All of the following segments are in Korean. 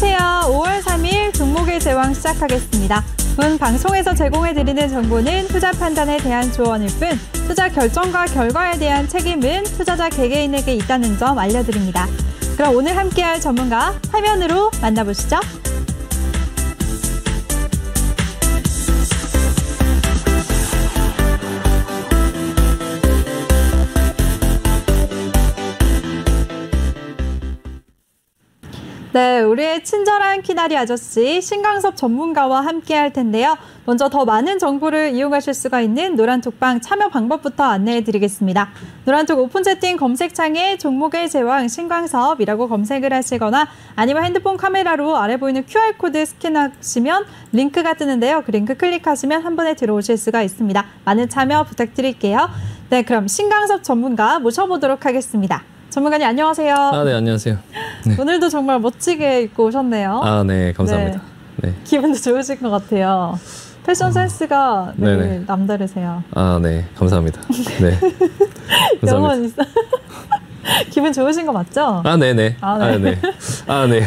안녕하세요. 5월 3일 종목의 제왕 시작하겠습니다. 본 방송에서 제공해드리는 정보는 투자 판단에 대한 조언일 뿐 투자 결정과 결과에 대한 책임은 투자자 개개인에게 있다는 점 알려드립니다. 그럼 오늘 함께할 전문가 화면으로 만나보시죠. 네, 우리의 친절한 키다리 아저씨 신강섭 전문가와 함께할 텐데요. 먼저 더 많은 정보를 이용하실 수가 있는 노란톡방 참여 방법부터 안내해드리겠습니다. 노란톡 오픈 채팅 검색창에 종목의 제왕 신강섭이라고 검색을 하시거나 아니면 핸드폰 카메라로 아래 보이는 QR코드 스캔하시면 링크가 뜨는데요. 그 링크 클릭하시면 한 번에 들어오실 수가 있습니다. 많은 참여 부탁드릴게요. 네, 그럼 신강섭 전문가 모셔보도록 하겠습니다. 전문가님 안녕하세요. 네, 안녕하세요. 네. 오늘도 정말 멋지게 입고 오셨네요. 네, 감사합니다. 네. 기분도 좋으실 것 같아요. 패션 센스가 네, 남다르세요. 네, 감사합니다. 네. 영혼 있어. 기분 좋으신 거 맞죠? 네네. 네. 네.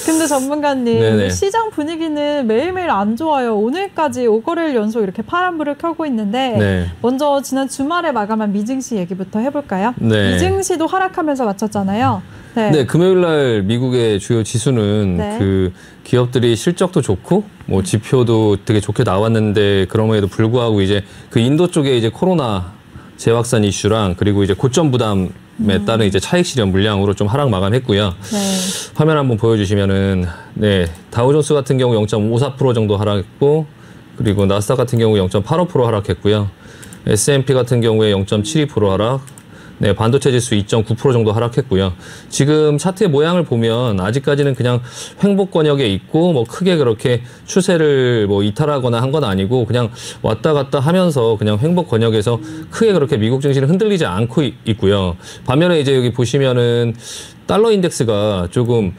근데 전문가님, 네네. 시장 분위기는 매일매일 안 좋아요. 오늘까지 5거래일 연속 이렇게 파란불을 켜고 있는데 네. 먼저 지난 주말에 마감한 미증시 얘기부터 해볼까요? 네. 미증시도 하락하면서 마쳤잖아요. 네, 금요일 날 미국의 주요 지수는 그 기업들이 실적도 좋고 뭐 지표도 되게 좋게 나왔는데 그럼에도 불구하고 이제 그 인도 쪽에 이제 코로나 재확산 이슈랑 그리고 이제 고점 부담에 따른 이제 차익 실현 물량으로 좀 하락 마감했고요. 네. 화면 한번 보여주시면은 다우존스 같은 경우 0.54% 정도 하락했고 그리고 나스닥 같은 경우 0.85% 하락했고요. S&P 같은 경우에 0.72% 하락. 네, 반도체 지수 2.9% 정도 하락했고요. 지금 차트의 모양을 보면 아직까지는 그냥 횡보 권역에 있고 뭐 크게 그렇게 추세를 뭐 이탈하거나 한 건 아니고 그냥 왔다 갔다 하면서 그냥 횡보 권역에서 크게 그렇게 미국 증시는 흔들리지 않고 있고요. 반면에 이제 여기 보시면은 달러 인덱스가 조금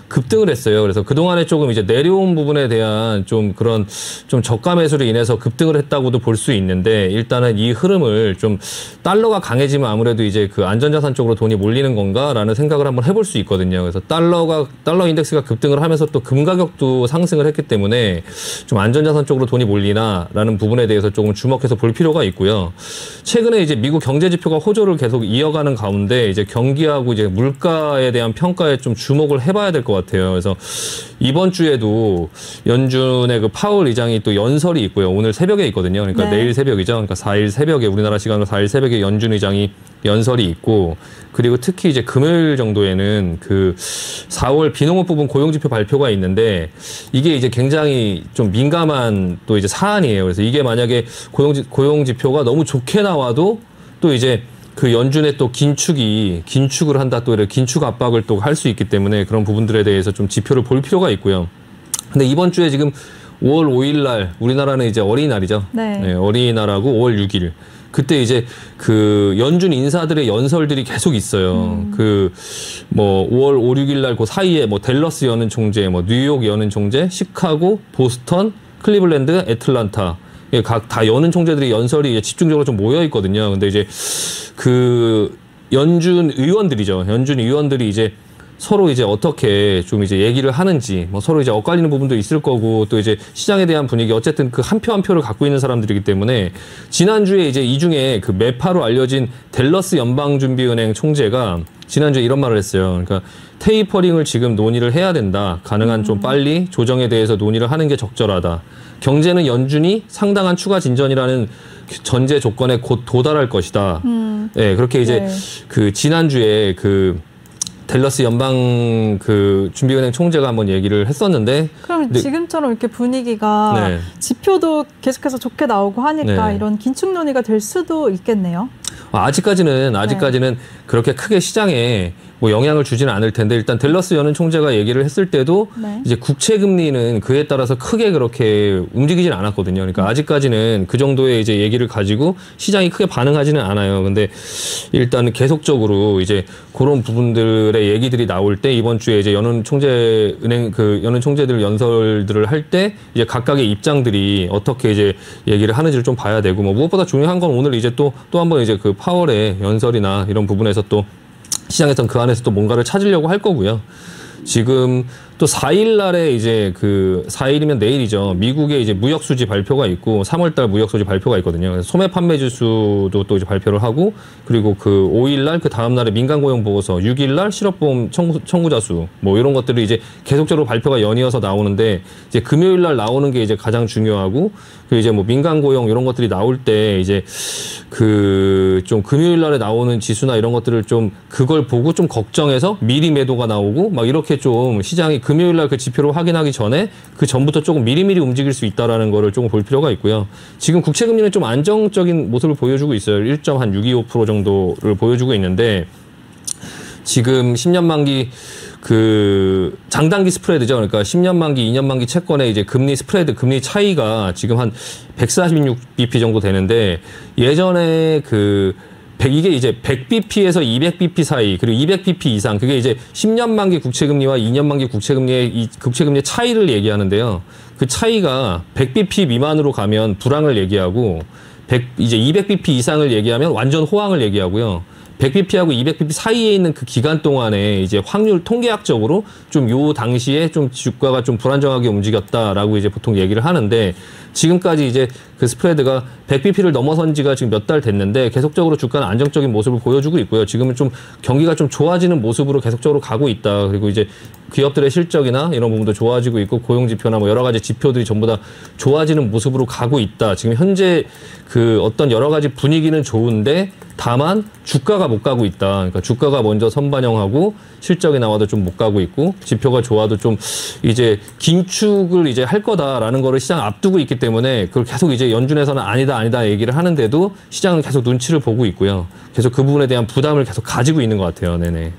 급등을 했어요. 그래서 그동안에 조금 이제 내려온 부분에 대한 좀 그런 좀 저가 매수로 인해서 급등을 했다고도 볼 수 있는데 일단은 이 흐름을 좀 달러가 강해지면 아무래도 이제 그 안전자산 쪽으로 돈이 몰리는 건가라는 생각을 한번 해볼 수 있거든요. 그래서 달러 인덱스가 급등을 하면서 또 금 가격도 상승을 했기 때문에 좀 안전자산 쪽으로 돈이 몰리나라는 부분에 대해서 조금 주목해서 볼 필요가 있고요. 최근에 이제 미국 경제 지표가 호조를 계속 이어가는 가운데 이제 경기하고 이제 물가에 대한 평가에 좀 주목을 해봐야 될 것 같아요. 그래서 이번 주에도 연준의 그 파월 의장이 또 연설이 있고요. 오늘 새벽에 있거든요. 그러니까 내일 새벽이죠. 그러니까 4일 새벽에 우리나라 시간으로 4일 새벽에 연준 의장이 연설이 있고 그리고 특히 이제 금요일 정도에는 그 4월 비농업 부분 고용지표 발표가 있는데 이게 이제 굉장히 좀 민감한 또 이제 사안이에요. 그래서 이게 만약에 고용지표가 너무 좋게 나와도 또 이제 그 연준의 또 긴축을 한다 또 이렇게 긴축 압박을 또 할 수 있기 때문에 그런 부분들에 대해서 좀 지표를 볼 필요가 있고요. 근데 이번 주에 지금 5월 5일 날 우리나라는 이제 어린이날이죠. 네, 어린이날하고 5월 6일. 그때 이제 그 연준 인사들의 연설들이 계속 있어요. 그 뭐 5월 5, 6일 날 그 사이에 뭐 댈러스 여는 총재, 뭐 뉴욕 여는 총재, 시카고, 보스턴, 클리블랜드, 애틀란타 각 다 여는 총재들이 연설이 집중적으로 좀 모여 있거든요. 근데 이제 그 연준 의원들이 이제 서로 이제 어떻게 좀 이제 얘기를 하는지 뭐 서로 이제 엇갈리는 부분도 있을 거고 또 이제 시장에 대한 분위기 어쨌든 그 한 표 한 표를 갖고 있는 사람들이기 때문에 지난주에 이제 이 중에 그 매파로 알려진 댈러스 연방준비은행 총재가 지난주에 이런 말을 했어요. 그러니까 테이퍼링을 지금 논의를 해야 된다. 가능한 좀 빨리 조정에 대해서 논의를 하는 게 적절하다. 경제는 연준이 상당한 추가 진전이라는 전제 조건에 곧 도달할 것이다. 네, 그렇게 이제 그 지난주에 그 댈러스 연방 그 준비은행 총재가 한번 얘기를 했었는데 그럼 지금처럼 이렇게 분위기가 지표도 계속해서 좋게 나오고 하니까 이런 긴축 논의가 될 수도 있겠네요. 아직까지는 그렇게 크게 시장에 뭐 영향을 주지는 않을 텐데 일단 댈러스 여는 총재가 얘기를 했을 때도 이제 국채 금리는 그에 따라서 크게 그렇게 움직이진 않았거든요. 그러니까 아직까지는 그 정도의 이제 얘기를 가지고 시장이 크게 반응하지는 않아요. 근데 일단 계속적으로 이제 그런 부분들의 얘기들이 나올 때 이번 주에 이제 여는 총재들 연설들을 할 때 이제 각각의 입장들이 어떻게 이제 얘기를 하는지를 좀 봐야 되고 뭐 무엇보다 중요한 건 오늘 이제 또 한 번 이제 그 파월의 연설이나 이런 부분에서 또 시장에서는 그 안에서 또 뭔가를 찾으려고 할 거고요. 지금 또 4일 날에 이제 그 4일이면 내일이죠. 미국의 이제 무역 수지 발표가 있고 3월 달 무역 수지 발표가 있거든요. 그래서 소매 판매 지수도 또 이제 발표를 하고 그리고 그 5일 날 그 다음 날에 민간 고용 보고서 6일 날 실업보험 청구자 수 뭐 이런 것들이 이제 계속적으로 발표가 연이어서 나오는데 이제 금요일 날 나오는 게 이제 가장 중요하고 그 이제 뭐 민간 고용 이런 것들이 나올 때 이제 그 좀 금요일 날에 나오는 지수나 이런 것들을 좀 그걸 보고 좀 걱정해서 미리 매도가 나오고 막 이렇게 좀 시장이 금요일 날 그 지표를 확인하기 전에 그 전부터 조금 미리미리 움직일 수 있다라는 거를 조금 볼 필요가 있고요. 지금 국채 금리는 좀 안정적인 모습을 보여주고 있어요. 1.625% 정도를 보여주고 있는데 지금 10년 만기 그 장단기 스프레드죠. 그러니까 10년 만기, 2년 만기 채권의 이제 금리 스프레드, 금리 차이가 지금 한 146bp 정도 되는데 예전에 그 이게 이제 100bp에서 200bp 사이 그리고 200bp 이상 그게 이제 10년 만기 국채금리와 2년 만기 국채금리의 이 국채금리의 차이를 얘기하는데요. 그 차이가 100bp 미만으로 가면 불황을 얘기하고 이제 200bp 이상을 얘기하면 완전 호황을 얘기하고요. 100bp하고 200bp 사이에 있는 그 기간 동안에 이제 확률 통계학적으로 좀 요 당시에 좀 주가가 좀 불안정하게 움직였다라고 이제 보통 얘기를 하는데 지금까지 이제 그 스프레드가 100bp를 넘어선 지가 지금 몇 달 됐는데 계속적으로 주가는 안정적인 모습을 보여주고 있고요. 지금은 좀 경기가 좀 좋아지는 모습으로 계속적으로 가고 있다. 그리고 이제 기업들의 실적이나 이런 부분도 좋아지고 있고 고용 지표나 뭐 여러 가지 지표들이 전부 다 좋아지는 모습으로 가고 있다. 지금 현재 그 어떤 여러 가지 분위기는 좋은데 다만 주가가 못 가고 있다. 그러니까 주가가 먼저 선반영하고 실적이 나와도 좀 못 가고 있고 지표가 좋아도 좀 이제 긴축을 이제 할 거다라는 거를 시장 앞두고 있기 때문에 그걸 계속 이제 연준에서는 아니다 얘기를 하는데도 시장은 계속 눈치를 보고 있고요. 계속 그 부분에 대한 부담을 계속 가지고 있는 것 같아요. 네네.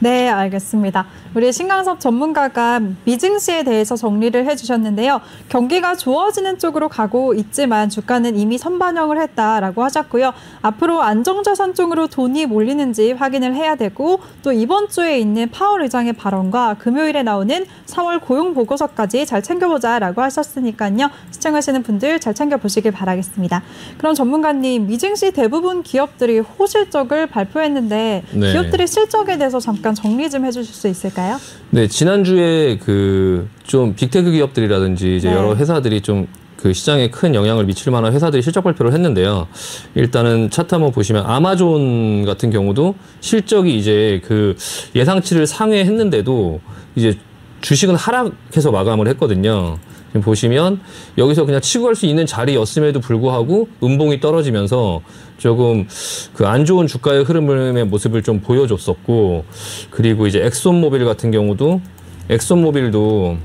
네, 알겠습니다. 우리 신강섭 전문가가 미증시에 대해서 정리를 해주셨는데요. 경기가 좋아지는 쪽으로 가고 있지만 주가는 이미 선반영을 했다라고 하셨고요. 앞으로 안정자산 쪽으로 돈이 몰리는지 확인을 해야 되고 또 이번 주에 있는 파월 의장의 발언과 금요일에 나오는 4월 고용 보고서까지 잘 챙겨보자라고 하셨으니까요. 시청하시는 분들 잘 챙겨보시길 바라겠습니다. 그럼 전문가님, 미증시 대부분 기업들이 호실적을 발표했는데 네. 기업들의 실적에 대해서 잠깐 정리 좀 해주실 수 있을까요? 네, 지난주에 그 좀 빅테크 기업들이라든지 이제 네. 여러 회사들이 좀 그 시장에 큰 영향을 미칠 만한 회사들이 실적 발표를 했는데요. 일단은 차트 한번 보시면 아마존 같은 경우도 실적이 이제 그 예상치를 상회했는데도 이제 주식은 하락해서 마감을 했거든요. 지금 보시면 여기서 그냥 치고 갈 수 있는 자리였음에도 불구하고 음봉이 떨어지면서 조금 그 안 좋은 주가의 흐름의 모습을 좀 보여줬었고 그리고 이제 엑손모빌 같은 경우도 엑손모빌도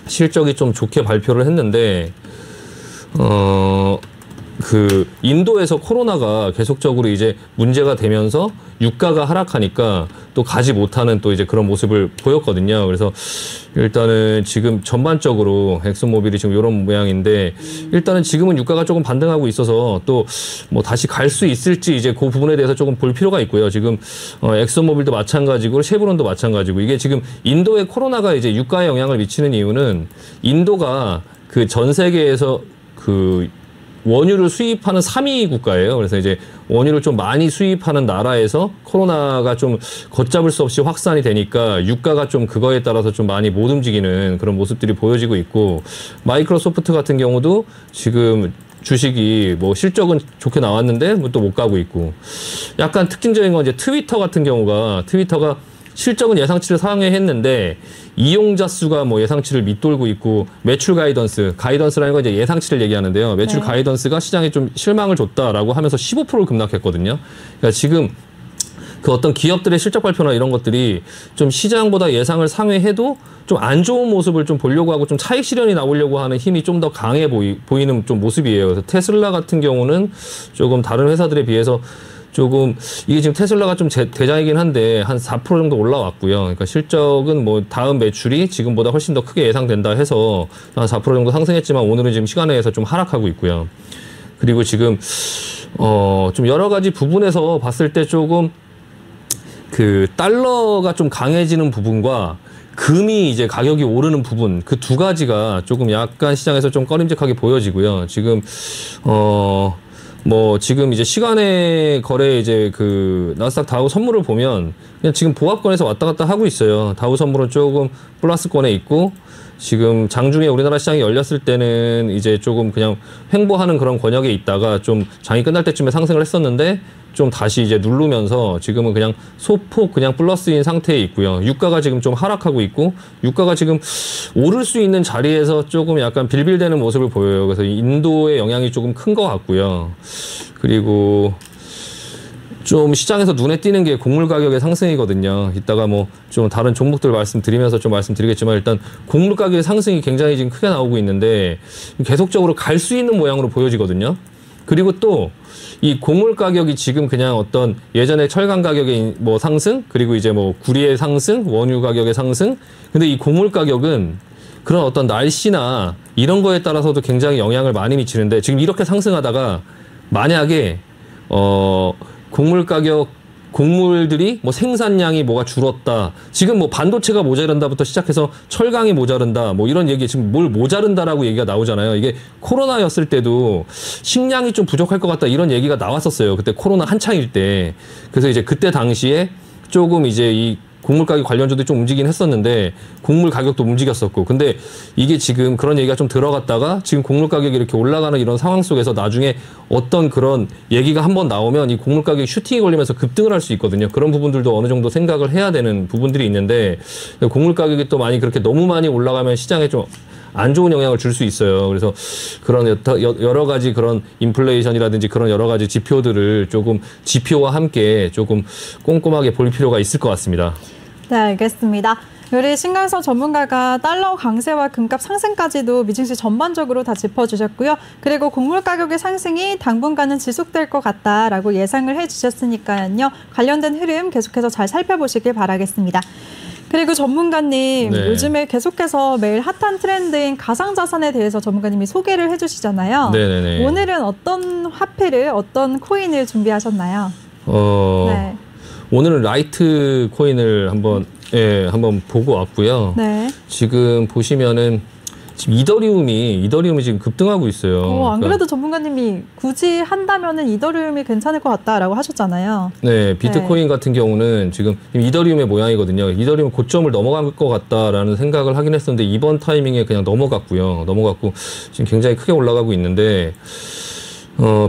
실적이 좀 좋게 발표를 했는데 그 인도에서 코로나가 계속적으로 이제 문제가 되면서 유가가 하락하니까 또 가지 못하는 또 이제 그런 모습을 보였거든요. 그래서 일단은 지금 전반적으로 엑슨모빌이 지금 이런 모양인데 일단은 지금은 유가가 조금 반등하고 있어서 또 뭐 다시 갈 수 있을지 이제 그 부분에 대해서 조금 볼 필요가 있고요. 지금 엑슨모빌도 마찬가지고 쉐브론도 마찬가지고 이게 지금 인도의 코로나가 이제 유가에 영향을 미치는 이유는 인도가 그 전 세계에서 그 원유를 수입하는 3위 국가예요. 그래서 이제 원유를 좀 많이 수입하는 나라에서 코로나가 좀 걷잡을 수 없이 확산이 되니까 유가가 좀 그거에 따라서 좀 많이 못 움직이는 그런 모습들이 보여지고 있고 마이크로소프트 같은 경우도 지금 주식이 뭐 실적은 좋게 나왔는데 뭐 또 못 가고 있고 약간 특징적인 건 이제 트위터 같은 경우가 트위터가 실적은 예상치를 상회했는데 이용자 수가 뭐 예상치를 밑돌고 있고 매출 가이던스라는 건 이제 예상치를 얘기하는데요. 매출 네. 가이던스가 시장에 좀 실망을 줬다라고 하면서 15%를 급락했거든요. 그러니까 지금 그 어떤 기업들의 실적 발표나 이런 것들이 좀 시장보다 예상을 상회해도 좀 안 좋은 모습을 좀 보려고 하고 좀 차익 실현이 나오려고 하는 힘이 좀 더 강해 보이는 좀 모습이에요. 그래서 테슬라 같은 경우는 조금 다른 회사들에 비해서 조금 이게 지금 테슬라가 좀 대장이긴 한데 한 4% 정도 올라왔고요. 그러니까 실적은 뭐 다음 매출이 지금보다 훨씬 더 크게 예상된다 해서 한 4% 정도 상승했지만 오늘은 지금 시간에서 좀 하락하고 있고요. 그리고 지금 좀 여러 가지 부분에서 봤을 때 조금 그 달러가 좀 강해지는 부분과 금이 이제 가격이 오르는 부분 그 두 가지가 조금 약간 시장에서 좀 꺼림직하게 보여지고요. 지금 뭐 지금 이제 시간의 거래 이제 그 나스닥 다우 선물을 보면 그냥 지금 보합권에서 왔다 갔다 하고 있어요. 다우 선물은 조금 플러스권에 있고 지금 장중에 우리나라 시장이 열렸을 때는 이제 조금 그냥 횡보하는 그런 권역에 있다가 좀 장이 끝날 때쯤에 상승을 했었는데 좀 다시 이제 누르면서 지금은 그냥 소폭 그냥 플러스인 상태에 있고요. 유가가 지금 좀 하락하고 있고 유가가 지금 오를 수 있는 자리에서 조금 약간 빌빌대는 모습을 보여요. 그래서 인도의 영향이 조금 큰 것 같고요. 그리고 좀 시장에서 눈에 띄는 게 곡물 가격의 상승이거든요. 이따가 뭐 좀 다른 종목들 말씀드리면서 좀 말씀드리겠지만 일단 곡물 가격의 상승이 굉장히 지금 크게 나오고 있는데 계속적으로 갈 수 있는 모양으로 보여지거든요. 그리고 또 이 곡물 가격이 지금 그냥 어떤 예전에 철강 가격의 뭐 상승 그리고 이제 뭐 구리의 상승, 원유 가격의 상승. 근데 이 곡물 가격은 그런 어떤 날씨나 이런 거에 따라서도 굉장히 영향을 많이 미치는데 지금 이렇게 상승하다가 만약에 곡물들이 뭐 생산량이 뭐가 줄었다. 지금 뭐 반도체가 모자른다부터 시작해서 철강이 모자른다. 뭐 이런 얘기 지금 뭘 모자른다라고 얘기가 나오잖아요. 이게 코로나였을 때도 식량이 좀 부족할 것 같다. 이런 얘기가 나왔었어요. 그때 코로나 한창일 때. 그래서 이제 그때 당시에 조금 이제 이 곡물 가격 관련주도 좀 움직이긴 했었는데 곡물 가격도 움직였었고 근데 이게 지금 그런 얘기가 좀 들어갔다가 지금 곡물 가격이 이렇게 올라가는 이런 상황 속에서 나중에 어떤 그런 얘기가 한번 나오면 이 곡물 가격이 슈팅이 걸리면서 급등을 할 수 있거든요. 그런 부분들도 어느 정도 생각을 해야 되는 부분들이 있는데 곡물 가격이 또 많이 그렇게 너무 많이 올라가면 시장에 좀 안 좋은 영향을 줄 수 있어요. 그래서 그런 여러 가지 그런 인플레이션이라든지 그런 여러 가지 지표들을 조금 지표와 함께 조금 꼼꼼하게 볼 필요가 있을 것 같습니다. 네, 알겠습니다. 우리 신강섭 전문가가 달러 강세와 금값 상승까지도 미증시 전반적으로 다 짚어주셨고요. 그리고 곡물 가격의 상승이 당분간은 지속될 것 같다라고 예상을 해주셨으니까요. 관련된 흐름 계속해서 잘 살펴보시길 바라겠습니다. 그리고 전문가님, 네. 요즘에 계속해서 매일 핫한 트렌드인 가상자산에 대해서 전문가님이 소개를 해주시잖아요. 네네네. 오늘은 어떤 화폐를, 어떤 코인을 준비하셨나요? 네. 오늘은 라이트 코인을 한번 보고 왔고요. 네. 지금 보시면은 지금 이더리움이 지금 급등하고 있어요. 안 그래도 전문가님이 굳이 한다면은 이더리움이 괜찮을 것 같다라고 하셨잖아요. 네, 비트코인 같은 경우는 지금 이더리움의 모양이거든요. 이더리움 고점을 넘어갈 것 같다라는 생각을 하긴 했었는데 이번 타이밍에 그냥 넘어갔고 지금 굉장히 크게 올라가고 있는데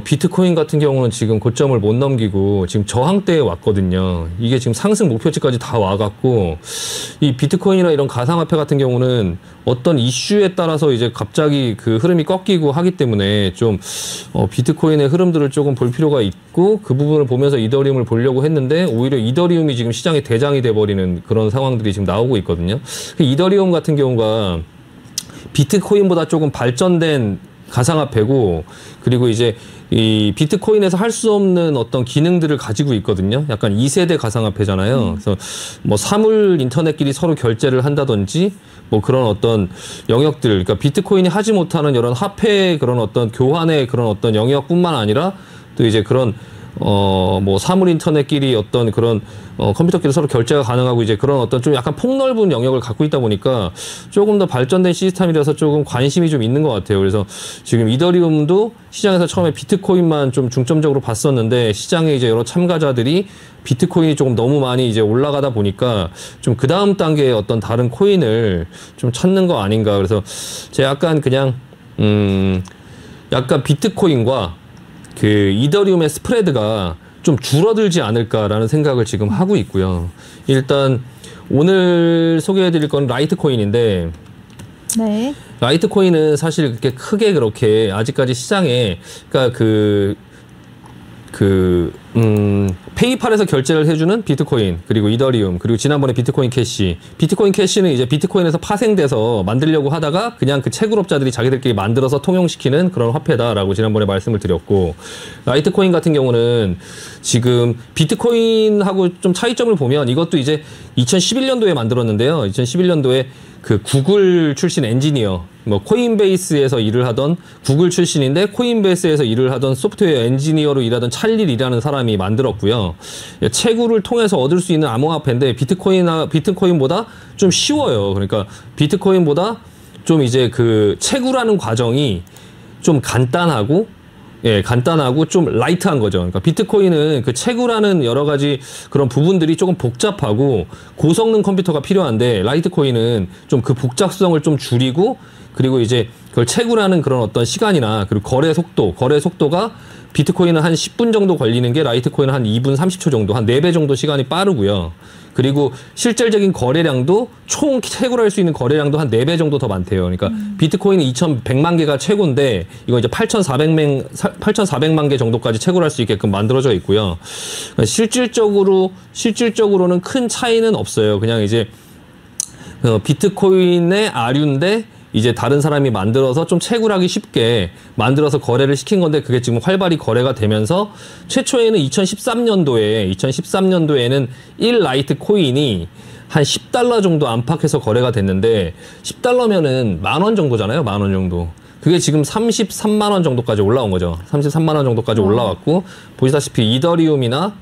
비트코인 같은 경우는 지금 고점을 못 넘기고 지금 저항대에 왔거든요. 이게 지금 상승 목표치까지 다 와갖고 이 비트코인이나 이런 가상화폐 같은 경우는 어떤 이슈에 따라서 이제 갑자기 그 흐름이 꺾이고 하기 때문에 좀 비트코인의 흐름들을 조금 볼 필요가 있고 그 부분을 보면서 이더리움을 보려고 했는데 오히려 이더리움이 지금 시장의 대장이 돼버리는 그런 상황들이 지금 나오고 있거든요. 이더리움 같은 경우가 비트코인보다 조금 발전된 가상화폐고 그리고 이제 이 비트코인에서 할 수 없는 어떤 기능들을 가지고 있거든요. 약간 2세대 가상화폐잖아요. 그래서 뭐 사물 인터넷끼리 서로 결제를 한다든지 뭐 그런 어떤 영역들, 그러니까 비트코인이 하지 못하는 이런 화폐 그런 어떤 교환의 그런 어떤 영역뿐만 아니라 또 이제 그런 뭐 사물 인터넷끼리 어떤 그런 컴퓨터끼리 서로 결제가 가능하고 이제 그런 어떤 좀 약간 폭넓은 영역을 갖고 있다 보니까 조금 더 발전된 시스템이라서 조금 관심이 좀 있는 것 같아요. 그래서 지금 이더리움도 시장에서 처음에 비트코인만 좀 중점적으로 봤었는데 시장에 이제 여러 참가자들이 비트코인이 조금 너무 많이 이제 올라가다 보니까 좀 그 다음 단계의 어떤 다른 코인을 좀 찾는 거 아닌가. 그래서 제가 약간 그냥 약간 비트코인과 그 이더리움의 스프레드가 좀 줄어들지 않을까라는 생각을 지금 하고 있고요. 일단 오늘 소개해드릴 건 라이트코인인데 네. 라이트코인은 사실 그렇게 크게 그렇게 아직까지 시장에 그러니까 페이팔에서 결제를 해주는 비트코인 그리고 이더리움 그리고 지난번에 비트코인 캐시는 이제 비트코인에서 파생돼서 만들려고 하다가 그냥 그 채굴업자들이 자기들끼리 만들어서 통용시키는 그런 화폐다라고 지난번에 말씀을 드렸고 라이트코인 같은 경우는 지금 비트코인하고 좀 차이점을 보면 이것도 이제 2011년도에 만들었는데요. 2011년도에 그 구글 출신 엔지니어, 뭐 코인베이스에서 일을 하던 구글 출신인데 코인베이스에서 일을 하던 소프트웨어 엔지니어로 일하던 찰리라는 사람이 만들었고요. 채굴을 통해서 얻을 수 있는 암호화폐인데 비트코인보다 좀 쉬워요. 그러니까 비트코인보다 좀 이제 그 채굴하는 과정이 좀 간단하고 예, 간단하고 좀 라이트한 거죠. 그러니까 비트코인은 그 채굴하는 여러 가지 그런 부분들이 조금 복잡하고 고성능 컴퓨터가 필요한데 라이트코인은 좀 그 복잡성을 좀 줄이고 그리고 이제 그걸 채굴하는 그런 어떤 시간이나 그리고 거래 속도가 비트코인은 한 10분 정도 걸리는 게 라이트코인은 한 2분 30초 정도, 한 4배 정도 시간이 빠르고요. 그리고 실질적인 거래량도 총 채굴할 수 있는 거래량도 한 4배 정도 더 많대요. 그러니까 비트코인은 2,100만 개가 최고인데 이거 이제 8,400만 개 정도까지 채굴할 수 있게끔 만들어져 있고요. 그러니까 실질적으로는 큰 차이는 없어요. 그냥 이제 비트코인의 아류인데 이제 다른 사람이 만들어서 좀 채굴하기 쉽게 만들어서 거래를 시킨 건데 그게 지금 활발히 거래가 되면서 최초에는 2013년도에는 1라이트 코인이 한 $10 정도 안팎에서 거래가 됐는데 $10면은 10,000원 정도잖아요. 10,000원 정도. 그게 지금 33만 원 정도까지 올라온 거죠. 33만 원 정도까지 올라왔고 보시다시피 이더리움이나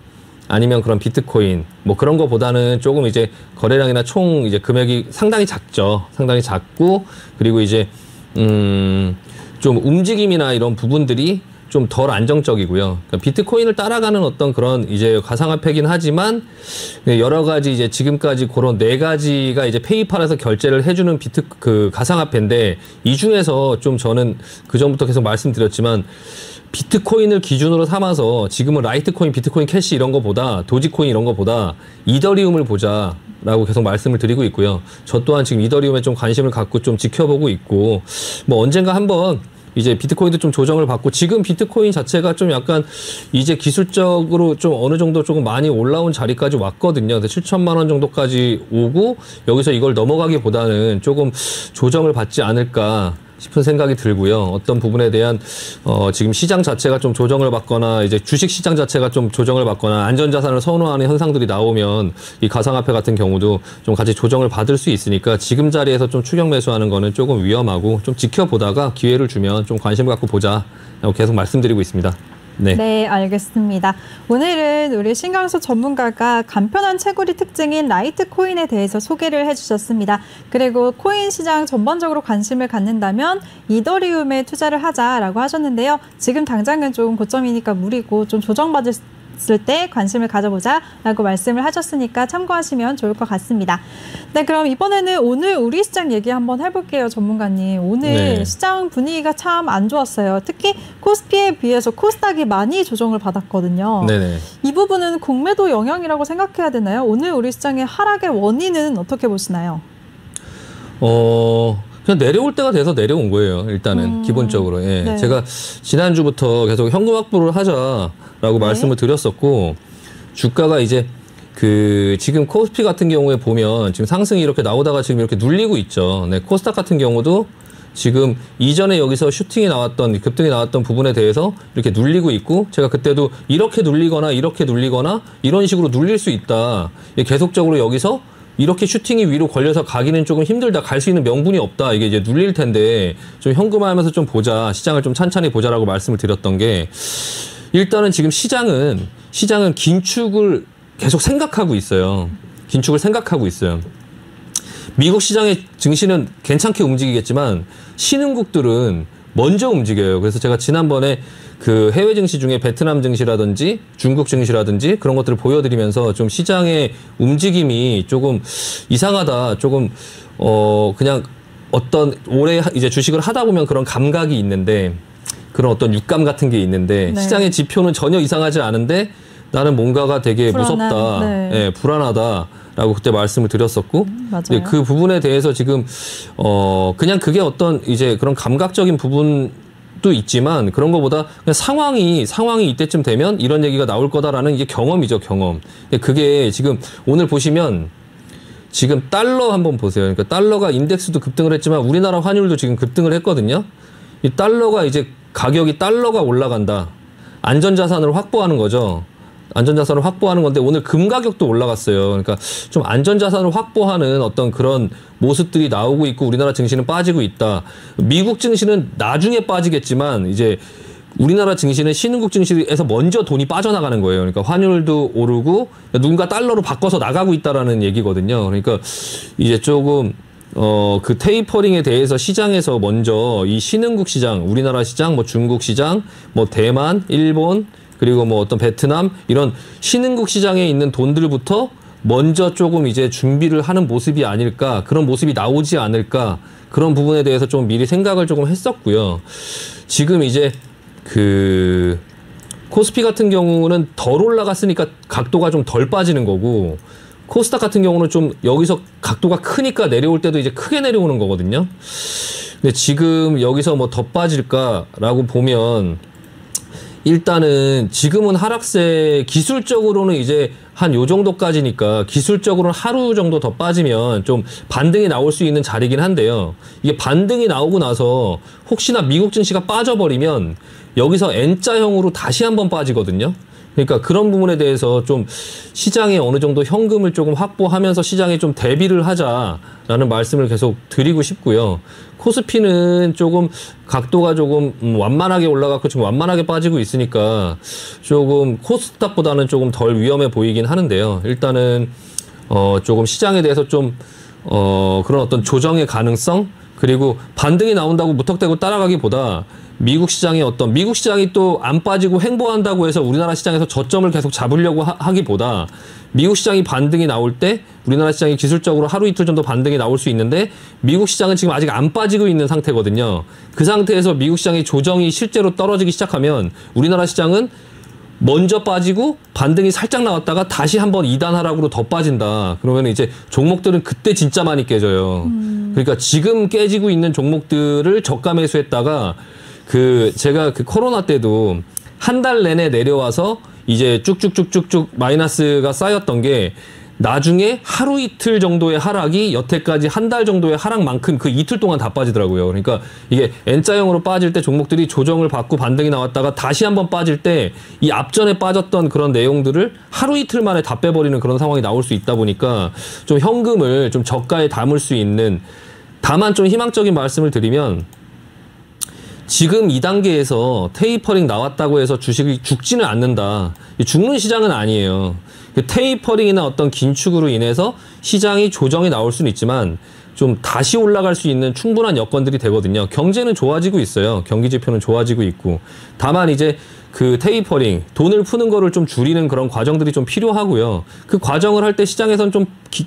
아니면 그런 비트코인 뭐 그런 거보다는 조금 이제 거래량이나 총 이제 금액이 상당히 작죠. 상당히 작고 그리고 이제 좀 움직임이나 이런 부분들이 좀 덜 안정적이고요. 그러니까 비트코인을 따라가는 어떤 그런 이제 가상화폐긴 하지만 여러 가지 이제 지금까지 그런 4가지가 이제 페이팔에서 결제를 해주는 그 가상화폐인데 이 중에서 좀 저는 그 전부터 계속 말씀드렸지만 비트코인을 기준으로 삼아서 지금은 라이트코인, 비트코인 캐시 이런 거보다 도지코인 이런 거보다 이더리움을 보자라고 계속 말씀을 드리고 있고요. 저 또한 지금 이더리움에 좀 관심을 갖고 좀 지켜보고 있고 뭐 언젠가 한번 이제 비트코인도 좀 조정을 받고 지금 비트코인 자체가 좀 약간 이제 기술적으로 좀 어느 정도 조금 많이 올라온 자리까지 왔거든요. 7천만 원 정도까지 오고 여기서 이걸 넘어가기보다는 조금 조정을 받지 않을까 싶은 생각이 들고요. 어떤 부분에 대한 지금 시장 자체가 좀 조정을 받거나 이제 주식 시장 자체가 좀 조정을 받거나 안전자산을 선호하는 현상들이 나오면 이 가상화폐 같은 경우도 좀 같이 조정을 받을 수 있으니까 지금 자리에서 좀 추격 매수하는 거는 조금 위험하고 좀 지켜보다가 기회를 주면 좀 관심 갖고 보자라고 계속 말씀드리고 있습니다. 네, 알겠습니다. 오늘은 우리 신강섭 전문가가 간편한 채굴이 특징인 라이트코인에 대해서 소개를 해주셨습니다. 그리고 코인 시장 전반적으로 관심을 갖는다면 이더리움에 투자를 하자라고 하셨는데요. 지금 당장은 좀 고점이니까 무리고 좀 조정받을 때 관심을 가져보자라고 말씀을 하셨으니까 참고하시면 좋을 것 같습니다. 네, 그럼 이번에는 오늘 우리 시장 얘기 한번 해볼게요, 전문가님. 오늘 시장 분위기가 참 안 좋았어요. 특히 코스피에 비해서 코스닥이 많이 조정을 받았거든요. 네네. 이 부분은 공매도 영향이라고 생각해야 되나요? 오늘 우리 시장의 하락의 원인은 어떻게 보시나요? 그냥 내려올 때가 돼서 내려온 거예요. 일단은 기본적으로. 예. 네. 제가 지난주부터 계속 현금 확보를 하자라고 말씀을 드렸었고 주가가 이제 지금 코스피 같은 경우에 보면 지금 상승이 이렇게 나오다가 지금 이렇게 눌리고 있죠. 네. 코스닥 같은 경우도 지금 이전에 여기서 슈팅이 나왔던 급등이 나왔던 부분에 대해서 이렇게 눌리고 있고 제가 그때도 이렇게 눌리거나 이런 식으로 눌릴 수 있다. 계속적으로 여기서 이렇게 슈팅이 위로 걸려서 가기는 조금 힘들다. 갈 수 있는 명분이 없다. 이게 이제 눌릴 텐데 좀 현금화하면서 좀 보자. 시장을 좀 찬찬히 보자라고 말씀을 드렸던 게 일단은 지금 시장은 긴축을 계속 생각하고 있어요. 긴축을 생각하고 있어요. 미국 시장의 증시는 괜찮게 움직이겠지만 신흥국들은 먼저 움직여요. 그래서 제가 지난번에 그 해외 증시 중에 베트남 증시라든지 중국 증시라든지 그런 것들을 보여드리면서 좀 시장의 움직임이 조금 이상하다. 조금 그냥 어떤 올해 이제 주식을 하다 보면 그런 감각이 있는데 그런 어떤 육감 같은 게 있는데 시장의 지표는 전혀 이상하지 않은데 나는 뭔가가 되게 무섭다. 네, 불안하다라고 그때 말씀을 드렸었고 맞아요. 그 부분에 대해서 지금 그냥 그게 어떤 이제 그런 감각적인 부분도 있지만 그런 것보다 그냥 상황이 이때쯤 되면 이런 얘기가 나올 거다라는 이게 경험이죠, 경험. 그게 지금 오늘 보시면 지금 달러 한번 보세요. 그러니까 달러가 인덱스도 급등을 했지만 우리나라 환율도 지금 급등을 했거든요. 이 달러가 이제 가격이 달러가 올라간다. 안전자산을 확보하는 거죠. 안전자산을 확보하는 건데 오늘 금 가격도 올라갔어요. 그러니까 좀 안전자산을 확보하는 어떤 그런 모습들이 나오고 있고 우리나라 증시는 빠지고 있다. 미국 증시는 나중에 빠지겠지만 이제 우리나라 증시는 신흥국 증시에서 먼저 돈이 빠져나가는 거예요. 그러니까 환율도 오르고 누군가 달러로 바꿔서 나가고 있다라는 얘기거든요. 그러니까 이제 조금 그 테이퍼링에 대해서 시장에서 먼저 이 신흥국 시장, 우리나라 시장, 뭐 중국 시장, 뭐 대만, 일본, 그리고 뭐 어떤 베트남 이런 신흥국 시장에 있는 돈들부터 먼저 조금 이제 준비를 하는 모습이 아닐까, 그런 모습이 나오지 않을까, 그런 부분에 대해서 좀 미리 생각을 조금 했었고요. 지금 이제 그 코스피 같은 경우는 덜 올라갔으니까 각도가 좀 덜 빠지는 거고, 코스닥 같은 경우는 좀 여기서 각도가 크니까 내려올 때도 이제 크게 내려오는 거거든요. 근데 지금 여기서 뭐 더 빠질까라고 보면 일단은 지금은 하락세, 기술적으로는 이제 한 요 정도까지니까 기술적으로는 하루 정도 더 빠지면 좀 반등이 나올 수 있는 자리긴 한데요. 이게 반등이 나오고 나서 혹시나 미국 증시가 빠져버리면 여기서 N자형으로 다시 한번 빠지거든요. 그러니까 그런 부분에 대해서 좀 시장에 어느 정도 현금을 조금 확보하면서 시장에 좀 대비를 하자라는 말씀을 계속 드리고 싶고요. 코스피는 조금 각도가 조금 완만하게 올라갔고 지금 완만하게 빠지고 있으니까 조금 코스닥보다는 조금 덜 위험해 보이긴 하는데요. 일단은 조금 시장에 대해서 좀 그런 어떤 조정의 가능성, 그리고 반등이 나온다고 무턱대고 따라가기보다 미국 시장이 또 안 빠지고 횡보한다고 해서 우리나라 시장에서 저점을 계속 잡으려고 하기보다 미국 시장이 반등이 나올 때 우리나라 시장이 기술적으로 하루 이틀 정도 반등이 나올 수 있는데 미국 시장은 지금 아직 안 빠지고 있는 상태거든요. 그 상태에서 미국 시장의 조정이 실제로 떨어지기 시작하면 우리나라 시장은 먼저 빠지고 반등이 살짝 나왔다가 다시 한번 2단 하락으로 더 빠진다. 그러면 이제 종목들은 그때 진짜 많이 깨져요. 그러니까 지금 깨지고 있는 종목들을 저가 매수했다가 제가 코로나 때도 한 달 내내 내려와서 이제 쭉쭉쭉쭉쭉 마이너스가 쌓였던 게 나중에 하루 이틀 정도의 하락이 여태까지 한 달 정도의 하락만큼 그 이틀 동안 다 빠지더라고요. 그러니까 이게 N자형으로 빠질 때 종목들이 조정을 받고 반등이 나왔다가 다시 한번 빠질 때 이 앞전에 빠졌던 그런 내용들을 하루 이틀 만에 다 빼버리는 그런 상황이 나올 수 있다 보니까 좀 현금을 좀 저가에 담을 수 있는, 다만 좀 희망적인 말씀을 드리면 지금 2단계에서 테이퍼링 나왔다고 해서 주식이 죽지는 않는다. 죽는 시장은 아니에요. 테이퍼링이나 어떤 긴축으로 인해서 시장이 조정이 나올 수는 있지만 좀 다시 올라갈 수 있는 충분한 여건들이 되거든요. 경제는 좋아지고 있어요. 경기 지표는 좋아지고 있고. 다만 이제 그 테이퍼링, 돈을 푸는 거를 좀 줄이는 그런 과정들이 좀 필요하고요. 그 과정을 할 때 시장에서는 좀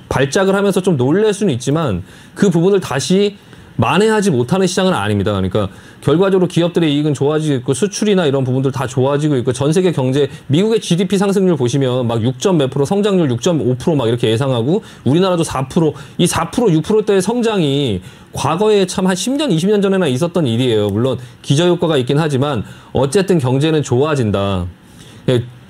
발작을 하면서 좀 놀랄 수는 있지만 그 부분을 다시 만회하지 못하는 시장은 아닙니다. 그러니까 결과적으로 기업들의 이익은 좋아지고 있고 수출이나 이런 부분들 다 좋아지고 있고 전 세계 경제, 미국의 GDP 상승률 보시면 막 6점 몇 프로, 성장률 6.5% 막 이렇게 예상하고 우리나라도 4%, 이 4%, 6%대의 성장이 과거에 참 한 10년, 20년 전에나 있었던 일이에요. 물론 기저효과가 있긴 하지만 어쨌든 경제는 좋아진다.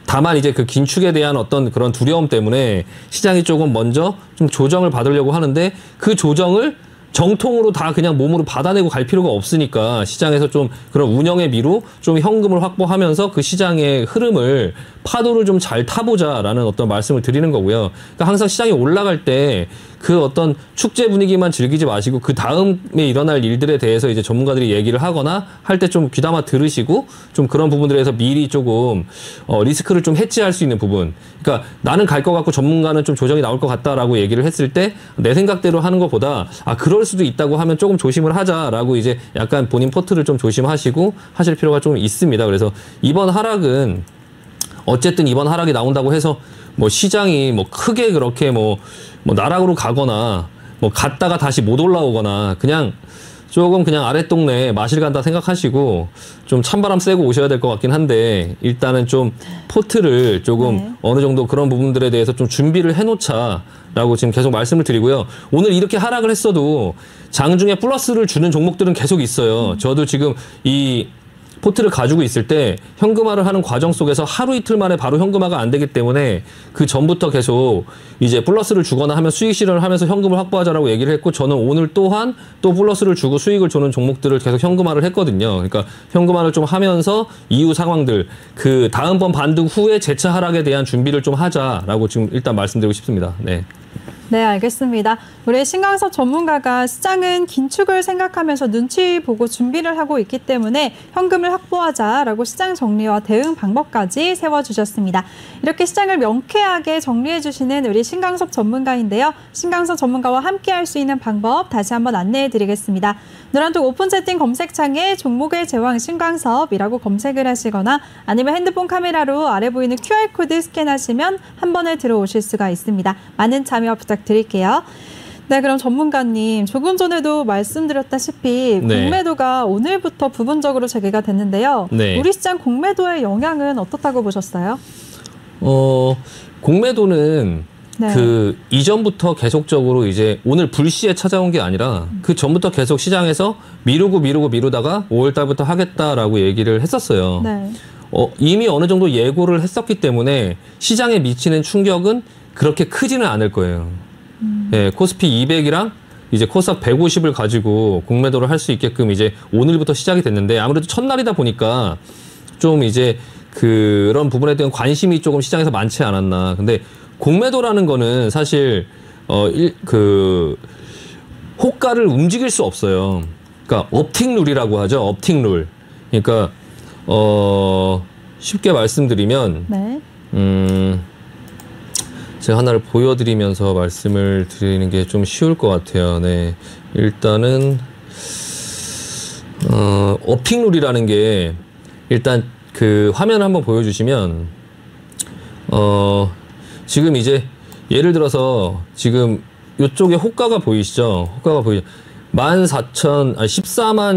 다만 이제 그 긴축에 대한 어떤 그런 두려움 때문에 시장이 조금 먼저 좀 조정을 받으려고 하는데 그 조정을 정통으로 다 그냥 몸으로 받아내고 갈 필요가 없으니까 시장에서 좀 그런 운영의 미로 좀 현금을 확보하면서 그 시장의 흐름을, 파도를 좀 잘 타보자라는 어떤 말씀을 드리는 거고요. 그러니까 항상 시장이 올라갈 때 그 어떤 축제 분위기만 즐기지 마시고 그 다음에 일어날 일들에 대해서 이제 전문가들이 얘기를 하거나 할 때 좀 귀담아 들으시고 좀 그런 부분들에서 미리 조금 리스크를 좀 해지할 수 있는 부분. 그러니까 나는 갈 것 같고 전문가는 좀 조정이 나올 것 같다라고 얘기를 했을 때 내 생각대로 하는 것보다 그럴 수도 있다고 하면 조금 조심을 하자라고 이제 약간 본인 포트를 좀 조심하시고 하실 필요가 좀 있습니다. 그래서 이번 하락은 어쨌든 이번 하락이 나온다고 해서 뭐 시장이 뭐 크게 그렇게 뭐 나락으로 가거나 뭐 갔다가 다시 못 올라오거나 그냥 조금 그냥 아랫동네 마실 간다 생각하시고 좀 찬바람 쐬고 오셔야 될 것 같긴 한데 일단은 좀 포트를 조금 어느 정도 그런 부분들에 대해서 좀 준비를 해놓자라고 지금 계속 말씀을 드리고요. 오늘 이렇게 하락을 했어도 장중에 플러스를 주는 종목들은 계속 있어요. 저도 지금 이 포트를 가지고 있을 때 현금화를 하는 과정 속에서 하루 이틀 만에 바로 현금화가 안 되기 때문에 그 전부터 계속 이제 플러스를 주거나 하면 수익 실현을 하면서 현금을 확보하자라고 얘기를 했고 저는 오늘 또한 또 플러스를 주고 수익을 주는 종목들을 계속 현금화를 했거든요. 그러니까 현금화를 좀 하면서 이후 상황들 그 다음번 반등 후에 재차 하락에 대한 준비를 좀 하자라고 지금 일단 말씀드리고 싶습니다. 네. 네, 알겠습니다. 우리 신강섭 전문가가 시장은 긴축을 생각하면서 눈치 보고 준비를 하고 있기 때문에 현금을 확보하자라고 시장 정리와 대응 방법까지 세워주셨습니다. 이렇게 시장을 명쾌하게 정리해 주시는 우리 신강섭 전문가인데요. 신강섭 전문가와 함께 할 수 있는 방법 다시 한번 안내해 드리겠습니다. 노란톡 오픈 채팅 검색창에 종목의 제왕 신강섭이라고 검색을 하시거나 아니면 핸드폰 카메라로 아래 보이는 QR코드 스캔하시면 한 번에 들어오실 수가 있습니다. 많은 참여 부탁드릴게요. 네, 그럼 전문가님, 조금 전에도 말씀드렸다시피 네. 공매도가 오늘부터 부분적으로 재개가 됐는데요. 네. 우리 시장 공매도의 영향은 어떻다고 보셨어요? 공매도는 네. 그 이전부터 계속적으로 이제 오늘 불시에 찾아온 게 아니라 그 전부터 계속 시장에서 미루다가 5월 달부터 하겠다라고 얘기를 했었어요. 네. 이미 어느 정도 예고를 했었기 때문에 시장에 미치는 충격은 그렇게 크지는 않을 거예요. 예, 코스피 200이랑 이제 코스닥 150을 가지고 공매도를 할 수 있게끔 이제 오늘부터 시작이 됐는데 아무래도 첫날이다 보니까 좀 이제 그런 부분에 대한 관심이 조금 시장에서 많지 않았나. 근데 공매도라는 거는 사실 호가를 움직일 수 없어요. 그러니까 업팅 룰이라고 하죠. 업팅 룰. 그러니까 쉽게 말씀드리면 네. 제가 하나를 보여드리면서 말씀을 드리는 게 좀 쉬울 것 같아요. 네. 일단은 업팅 룰이라는 게 일단 그 화면 한번 보여주시면 지금 이제 예를 들어서 지금 이쪽에 호가가 보이시죠? 호가가 보이죠? 14만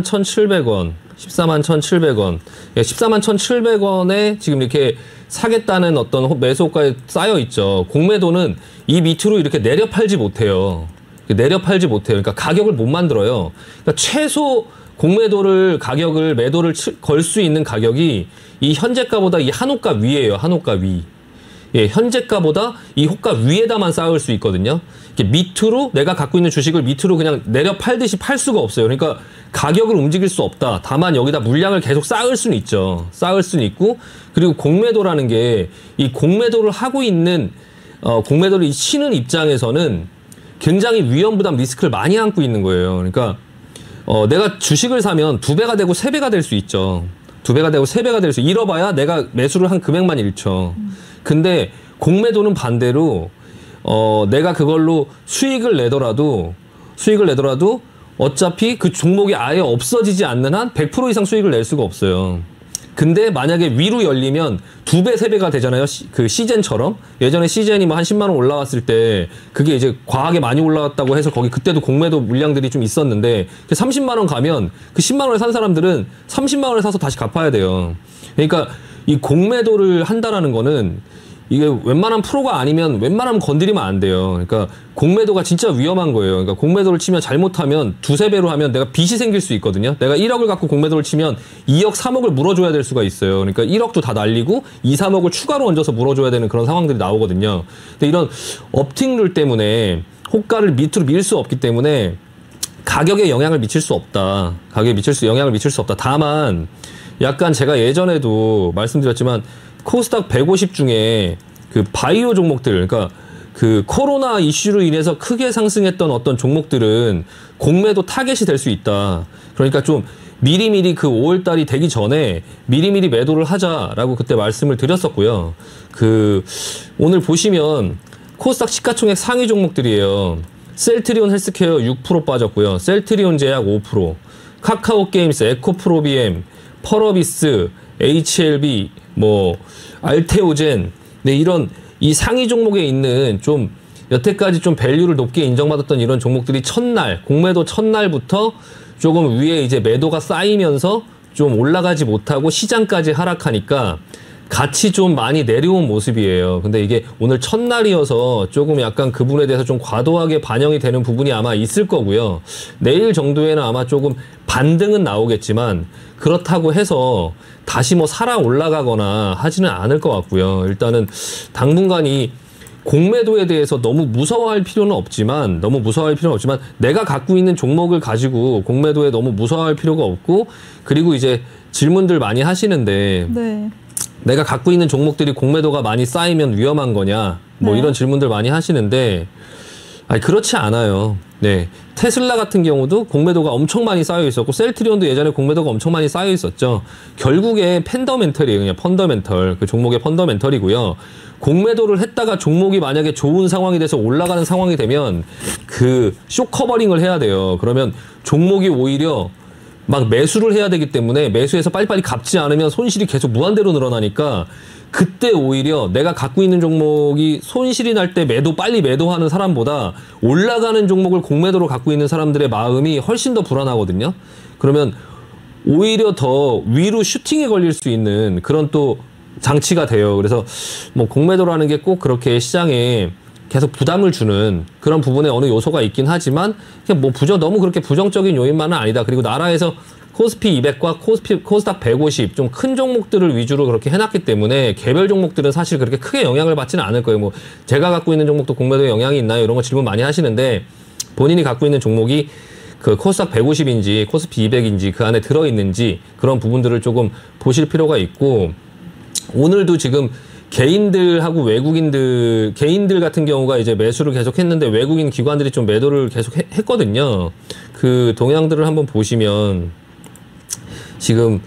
1,700원. 14만 1,700원. 14만 1,700원에 지금 이렇게 사겠다는 어떤 매수 호가에 쌓여 있죠. 공매도는 이 밑으로 이렇게 내려 팔지 못해요. 그러니까 가격을 못 만들어요. 그러니까 최소 공매도를 가격을 매도를 걸 수 있는 가격이 이 현재가보다 이 한 호가 위에요. 한 호가 위. 예, 현재가보다 이 호가 위에다만 쌓을 수 있거든요. 이렇게 밑으로 내가 갖고 있는 주식을 밑으로 그냥 내려 팔듯이 팔 수가 없어요. 그러니까 가격을 움직일 수 없다. 다만 여기다 물량을 계속 쌓을 수는 있죠. 쌓을 수는 있고 그리고 공매도라는 게 이 공매도를 하고 있는 공매도를 치는 입장에서는 굉장히 위험 부담 리스크를 많이 안고 있는 거예요. 그러니까 내가 주식을 사면 2배가 되고 3배가 될 수 있죠. 2배가 되고 3배가 될 수 잃어봐야 내가 매수를 한 금액만 잃죠. 근데 공매도는 반대로 내가 그걸로 수익을 내더라도 어차피 그 종목이 아예 없어지지 않는 한 100% 이상 수익을 낼 수가 없어요. 근데 만약에 위로 열리면 2배, 3배가 되잖아요. 그 시젠처럼. 예전에 시젠이 뭐 한 10만 원 올라왔을 때 그게 이제 과하게 많이 올라왔다고 해서 거기 그때도 공매도 물량들이 좀 있었는데 30만 원 가면 그 10만 원에 산 사람들은 30만 원에 사서 다시 갚아야 돼요. 그러니까 이 공매도를 한다라는 거는 이게 웬만한 프로가 아니면 웬만하면 건드리면 안 돼요. 그러니까 공매도가 진짜 위험한 거예요. 그러니까 공매도를 치면 잘못하면 2~3배로 하면 내가 빚이 생길 수 있거든요. 내가 1억을 갖고 공매도를 치면 2억, 3억을 물어줘야 될 수가 있어요. 그러니까 1억도 다 날리고 2, 3억을 추가로 얹어서 물어줘야 되는 그런 상황들이 나오거든요. 근데 이런 업팅룰 때문에 호가를 밑으로 밀 수 없기 때문에 가격에 영향을 미칠 수 없다. 영향을 미칠 수 없다. 다만 약간 제가 예전에도 말씀드렸지만 코스닥 150 중에 그 바이오 종목들, 그러니까 그 코로나 이슈로 인해서 크게 상승했던 어떤 종목들은 공매도 타겟이 될 수 있다. 그러니까 좀 미리미리 그 5월 달이 되기 전에 미리미리 매도를 하자라고 그때 말씀을 드렸었고요. 오늘 보시면 코스닥 시가총액 상위 종목들이에요. 셀트리온 헬스케어 6% 빠졌고요. 셀트리온 제약 5%, 카카오 게임스, 에코프로비엠, 펄어비스, HLB, 알테오젠, 네, 이런 이 상위 종목에 있는 좀 여태까지 좀 밸류를 높게 인정받았던 이런 종목들이 공매도 첫날부터 조금 위에 이제 매도가 쌓이면서 좀 올라가지 못하고 시장까지 하락하니까 같이 좀 많이 내려온 모습이에요. 근데 이게 오늘 첫날이어서 조금 약간 그 부분에 대해서 좀 과도하게 반영이 되는 부분이 아마 있을 거고요. 내일 정도에는 아마 조금 반등은 나오겠지만 그렇다고 해서 다시 살아 올라가거나 하지는 않을 것 같고요. 일단은 당분간 이 공매도에 대해서 너무 무서워할 필요는 없지만 내가 갖고 있는 종목을 가지고 공매도에 너무 무서워할 필요가 없고 그리고 이제 질문들 많이 하시는데 네. 내가 갖고 있는 종목들이 공매도가 많이 쌓이면 위험한 거냐 이런 질문들 많이 하시는데 아니, 그렇지 않아요. 네. 테슬라 같은 경우도 공매도가 엄청 많이 쌓여 있었고, 셀트리온도 예전에 공매도가 엄청 많이 쌓여 있었죠. 결국에 펀더멘털이에요. 그냥 펀더멘털. 그 종목의 펀더멘털이고요. 공매도를 했다가 종목이 만약에 좋은 상황이 돼서 올라가는 상황이 되면 그 쇼커버링을 해야 돼요. 그러면 종목이 오히려 막 매수를 해야 되기 때문에 매수해서 빨리빨리 갚지 않으면 손실이 계속 무한대로 늘어나니까 그때 오히려 내가 갖고 있는 종목이 손실이 날 때 빨리 매도하는 사람보다 올라가는 종목을 공매도로 갖고 있는 사람들의 마음이 훨씬 더 불안하거든요. 그러면 오히려 더 위로 슈팅에 걸릴 수 있는 그런 또 장치가 돼요. 그래서 뭐 공매도라는 게 꼭 그렇게 시장에 계속 부담을 주는 그런 부분에 어느 요소가 있긴 하지만 뭐 너무 그렇게 부정적인 요인만은 아니다. 그리고 나라에서 코스피 200과 코스닥 150 좀 큰 종목들을 위주로 그렇게 해놨기 때문에 개별 종목들은 사실 그렇게 크게 영향을 받지는 않을 거예요. 뭐 제가 갖고 있는 종목도 공매도에 영향이 있나요? 이런 거 질문 많이 하시는데 본인이 갖고 있는 종목이 그 코스닥 150인지 코스피 200인지 그 안에 들어있는지 그런 부분들을 조금 보실 필요가 있고 오늘도 지금 개인들하고 개인들 같은 경우가 이제 매수를 계속 했는데 외국인 기관들이 좀 매도를 계속 했거든요. 그 동향들을 한번 보시면 지금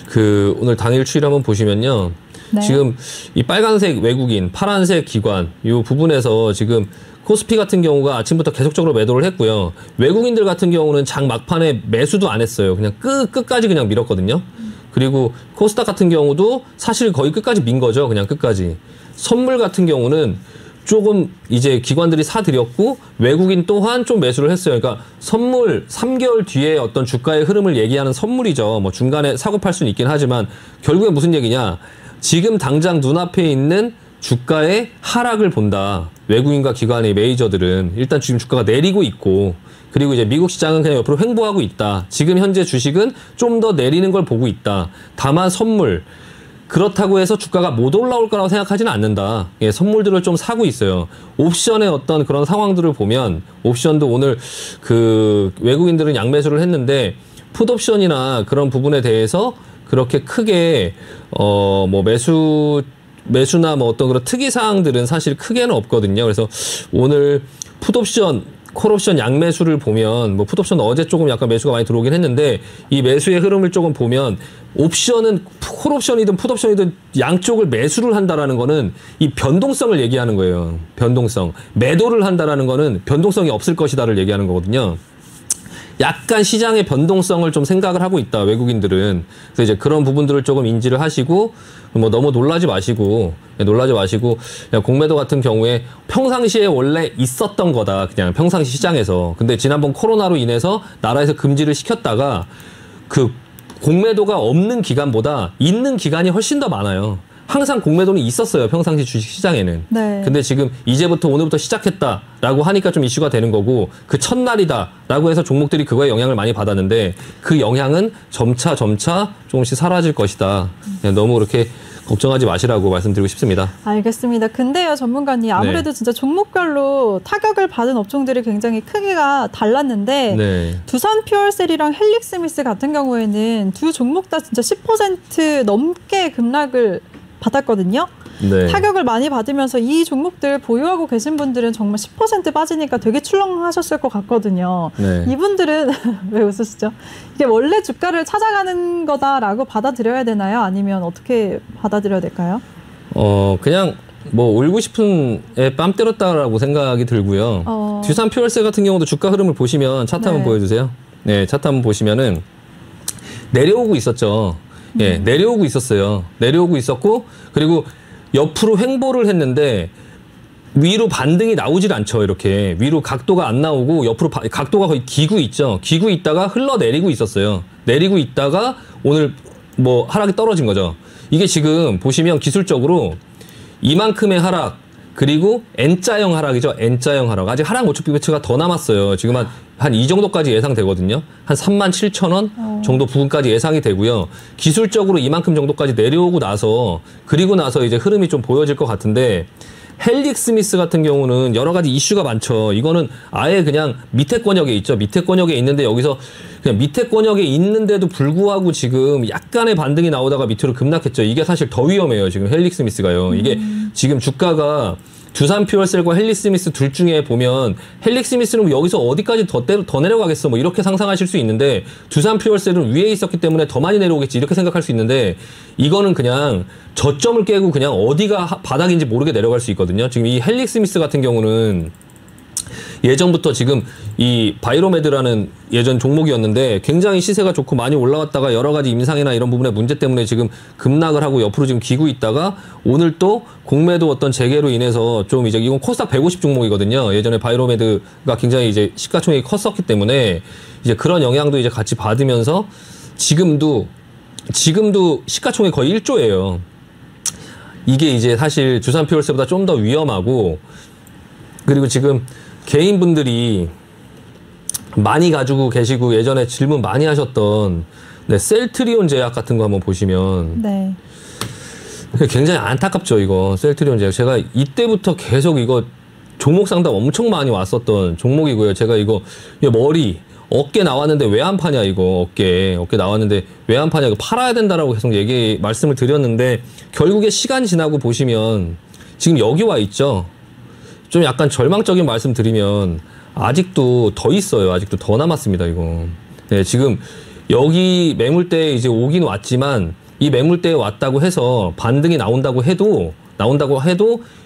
그 오늘 당일 추이를 한번 보시면요. 네. 지금 이 빨간색 외국인, 파란색 기관 이 부분에서 지금 코스피 같은 경우가 아침부터 계속적으로 매도를 했고요. 외국인들 같은 경우는 장 막판에 매수도 안 했어요. 그냥 끝까지 그냥 밀었거든요. 그리고 코스닥 같은 경우도 사실 거의 끝까지 민 거죠. 그냥 끝까지. 선물 같은 경우는 조금 이제 기관들이 사들였고 외국인 또한 좀 매수를 했어요. 그러니까 선물 3개월 뒤에 어떤 주가의 흐름을 얘기하는 선물이죠. 뭐 중간에 사고 팔 수는 있긴 하지만 결국에 무슨 얘기냐. 지금 당장 눈앞에 있는 주가의 하락을 본다. 외국인과 기관의 메이저들은 일단 지금 주가가 내리고 있고 그리고 이제 미국 시장은 그냥 옆으로 횡보하고 있다. 지금 현재 주식은 좀 더 내리는 걸 보고 있다. 다만 선물 그렇다고 해서 주가가 못 올라올 거라고 생각하지는 않는다. 예, 선물들을 좀 사고 있어요. 옵션의 어떤 그런 상황들을 보면 옵션도 오늘 그 외국인들은 양매수를 했는데 풋옵션이나 그런 부분에 대해서 그렇게 크게 뭐 매수나 뭐 어떤 그런 특이 사항들은 사실 크게는 없거든요. 그래서 오늘 풋옵션 콜옵션 양매수를 보면 뭐 풋옵션 어제 조금 약간 매수가 많이 들어오긴 했는데 이 매수의 흐름을 조금 보면 옵션은 콜옵션이든 풋옵션이든 양쪽을 매수를 한다라는 거는 이 변동성을 얘기하는 거예요. 변동성. 매도를 한다라는 거는 변동성이 없을 것이다를 얘기하는 거거든요. 약간 시장의 변동성을 좀 생각을 하고 있다. 외국인들은. 그래서 이제 그런 부분들을 조금 인지를 하시고 뭐 너무 놀라지 마시고 그냥 공매도 같은 경우에 평상시에 원래 있었던 거다. 그냥 평상시 시장에서. 근데 지난번 코로나로 인해서 나라에서 금지를 시켰다가 그 공매도가 없는 기간보다 있는 기간이 훨씬 더 많아요. 항상 공매도는 있었어요. 평상시 주식시장에는. 네. 근데 지금 이제부터 오늘부터 시작했다라고 하니까 좀 이슈가 되는 거고 그 첫날이다라고 해서 종목들이 그거에 영향을 많이 받았는데 그 영향은 점차 조금씩 사라질 것이다. 너무 그렇게 걱정하지 마시라고 말씀드리고 싶습니다. 알겠습니다. 근데요, 전문가님. 아무래도 진짜 종목별로 타격을 받은 업종들이 굉장히 크기가 달랐는데 두산 퓨얼셀이랑 헬릭스미스 같은 경우에는 두 종목 다 진짜 10% 넘게 급락을 받았거든요. 타격을 많이 받으면서 이 종목들 보유하고 계신 분들은 정말 10% 빠지니까 되게 출렁하셨을 것 같거든요. 이분들은 왜 웃으시죠? 이게 원래 주가를 찾아가는 거다라고 받아들여야 되나요? 아니면 어떻게 받아들여야 될까요? 그냥 뭐 울고 싶은 애 뺨 때렸다라고 생각이 들고요. 두산 퓨얼셀 같은 경우도 주가 흐름을 보시면 차트 한번 보여주세요. 네, 차트 한번 보시면은 내려오고 있었죠. 예, 내려오고 있었어요. 내려오고 있었고 그리고 옆으로 횡보를 했는데 위로 반등이 나오질 않죠. 이렇게 위로 각도가 안 나오고 옆으로 각도가 거의 기고 있죠. 기고 있다가 흘러내리고 있었어요. 내리고 있다가 오늘 뭐 하락이 떨어진 거죠. 이게 지금 보시면 기술적으로 이만큼의 하락 그리고 N자형 하락이죠. N자형 하락. 아직 하락 모축 피보치가 더 남았어요. 지금 한 이 정도까지 예상되거든요. 한 37,000원 정도 부근까지 예상이 되고요. 기술적으로 이만큼 정도까지 내려오고 나서 그리고 나서 이제 흐름이 좀 보여질 것 같은데 헬릭스미스 같은 경우는 여러 가지 이슈가 많죠. 이거는 아예 그냥 밑에 권역에 있죠. 밑에 권역에 있는데 여기서 그냥 밑에 권역에 있는데도 불구하고 지금 약간의 반등이 나오다가 밑으로 급락했죠. 이게 사실 더 위험해요. 지금 헬릭스미스가요. 이게 지금 주가가 두산 퓨어셀과 헨리 스미스 둘 중에 보면 헨리 스미스는 여기서 어디까지 더 내려가겠어 뭐 이렇게 상상하실 수 있는데 두산 퓨어셀은 위에 있었기 때문에 더 많이 내려오겠지 이렇게 생각할 수 있는데 이거는 그냥 저점을 깨고 그냥 어디가 바닥인지 모르게 내려갈 수 있거든요. 지금 이 헨리 스미스 같은 경우는 예전부터 지금 이 바이로메드라는 예전 종목이었는데 굉장히 시세가 좋고 많이 올라왔다가 여러 가지 임상이나 이런 부분의 문제 때문에 지금 급락을 하고 옆으로 지금 기고 있다가 오늘 또 공매도 어떤 재개로 인해서 좀 이제 이건 코스닥 150 종목이거든요. 예전에 바이로메드가 굉장히 이제 시가총액이 컸었기 때문에 이제 그런 영향도 이제 같이 받으면서 지금도 시가총액 거의 1조예요. 이게 이제 사실 두산 퓨어셀보다 좀 더 위험하고 그리고 지금 개인분들이 많이 가지고 계시고 예전에 질문 많이 하셨던 셀트리온 제약 같은 거 한번 보시면 네. 굉장히 안타깝죠. 이거 셀트리온 제약 제가 이때부터 계속 이거 종목 상담 엄청 많이 왔었던 종목이고요. 제가 이거 머리 어깨 나왔는데 왜 안 파냐 이거 어깨 나왔는데 왜 안 파냐 이거 팔아야 된다라고 계속 말씀을 드렸는데 결국에 시간이 지나고 보시면 지금 여기 와 있죠. 좀 약간 절망적인 말씀 드리면 아직도 더 있어요. 아직도 더 남았습니다. 이거. 네, 지금 여기 매물대에 이제 오긴 왔지만 이 매물대에 왔다고 해서 반등이 나온다고 해도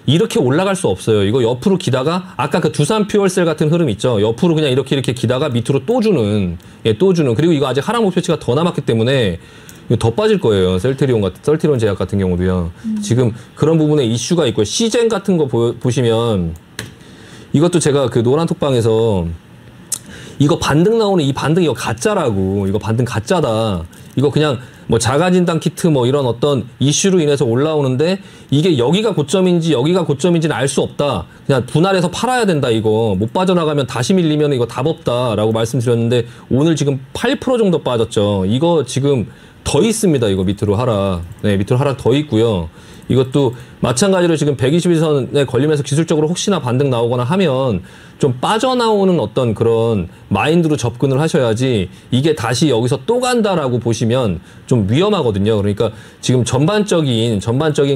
이렇게 올라갈 수 없어요. 이거 옆으로 기다가 아까 그 두산 퓨어셀 같은 흐름 있죠. 옆으로 그냥 이렇게 기다가 밑으로 또 주는 그리고 이거 아직 하락 목표치가 더 남았기 때문에 더 빠질 거예요. 셀트리온 제약 같은 경우도요. 지금 그런 부분에 이슈가 있고요. 시젠 같은 거 보시면 이것도 제가 그 노란톡방에서 이거 반등 나오는 이 반등 이거 가짜라고 이거 반등 가짜다. 이거 그냥 뭐 자가진단 키트 뭐 이런 어떤 이슈로 인해서 올라오는데 이게 여기가 고점인지는 알 수 없다. 그냥 분할해서 팔아야 된다. 이거 못 빠져나가면 다시 밀리면 이거 답 없다라고 말씀드렸는데 오늘 지금 8% 정도 빠졌죠. 이거 지금 더 있습니다. 이거 밑으로 하락. 네, 밑으로 하락 더 있고요. 이것도 마찬가지로 지금 121선에 걸리면서 기술적으로 혹시나 반등 나오거나 하면 좀 빠져나오는 어떤 그런 마인드로 접근을 하셔야지 이게 다시 여기서 또 간다라고 보시면 좀 위험하거든요. 그러니까 지금 전반적인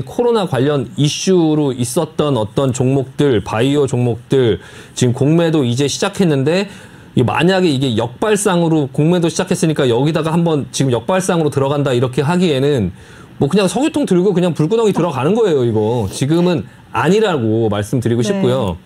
코로나 관련 이슈로 있었던 어떤 종목들, 바이오 종목들 지금 공매도 이제 시작했는데 만약에 이게 역발상으로 공매도 시작했으니까 여기다가 한번 지금 역발상으로 들어간다 이렇게 하기에는 뭐 그냥 석유통 들고 그냥 불구덩이 들어가는 거예요. 이거 지금은 아니라고 말씀드리고 싶고요.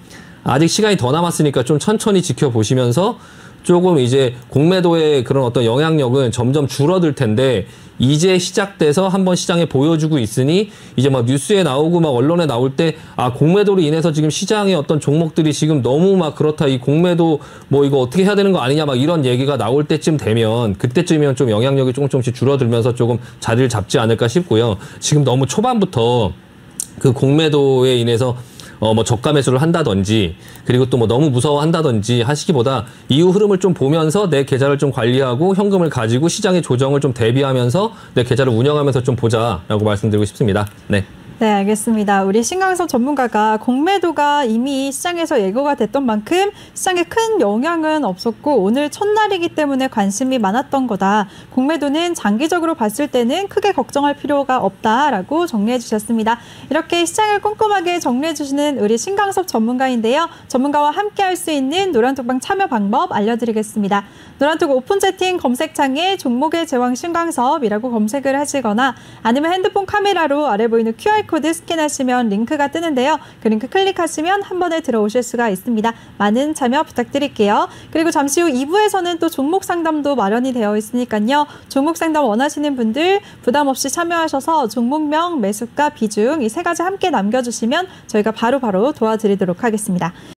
아직 시간이 더 남았으니까 좀 천천히 지켜보시면서 조금 이제 공매도의 그런 어떤 영향력은 점점 줄어들 텐데 이제 시작돼서 한번 시장에 보여주고 있으니 이제 막 뉴스에 나오고 막 언론에 나올 때 아 공매도로 인해서 지금 시장의 어떤 종목들이 지금 너무 막 그렇다 이 공매도 뭐 이거 어떻게 해야 되는 거 아니냐 막 이런 얘기가 나올 때쯤 되면 그때쯤이면 좀 영향력이 조금씩 줄어들면서 조금 자리를 잡지 않을까 싶고요. 지금 너무 초반부터 그 공매도에 인해서 뭐 저가 매수를 한다든지 그리고 또 뭐 너무 무서워한다든지 하시기보다 이후 흐름을 좀 보면서 내 계좌를 좀 관리하고 현금을 가지고 시장의 조정을 좀 대비하면서 내 계좌를 운영하면서 좀 보자라고 말씀드리고 싶습니다. 네. 네, 알겠습니다. 우리 신강섭 전문가가 공매도가 이미 시장에서 예고가 됐던 만큼 시장에 큰 영향은 없었고 오늘 첫날이기 때문에 관심이 많았던 거다. 공매도는 장기적으로 봤을 때는 크게 걱정할 필요가 없다라고 정리해 주셨습니다. 이렇게 시장을 꼼꼼하게 정리해 주시는 우리 신강섭 전문가인데요. 전문가와 함께 할 수 있는 노란톡방 참여 방법 알려드리겠습니다. 노란톡 오픈 채팅 검색창에 종목의 제왕 신강섭이라고 검색을 하시거나 아니면 핸드폰 카메라로 아래 보이는 QR코드 스캔하시면 링크가 뜨는데요. 그 링크 클릭하시면 한 번에 들어오실 수가 있습니다. 많은 참여 부탁드릴게요. 그리고 잠시 후 2부에서는 또 종목 상담도 마련이 되어 있으니까요. 종목 상담 원하시는 분들 부담 없이 참여하셔서 종목명, 매수가, 비중 이 세 가지 함께 남겨주시면 저희가 바로바로 도와드리도록 하겠습니다.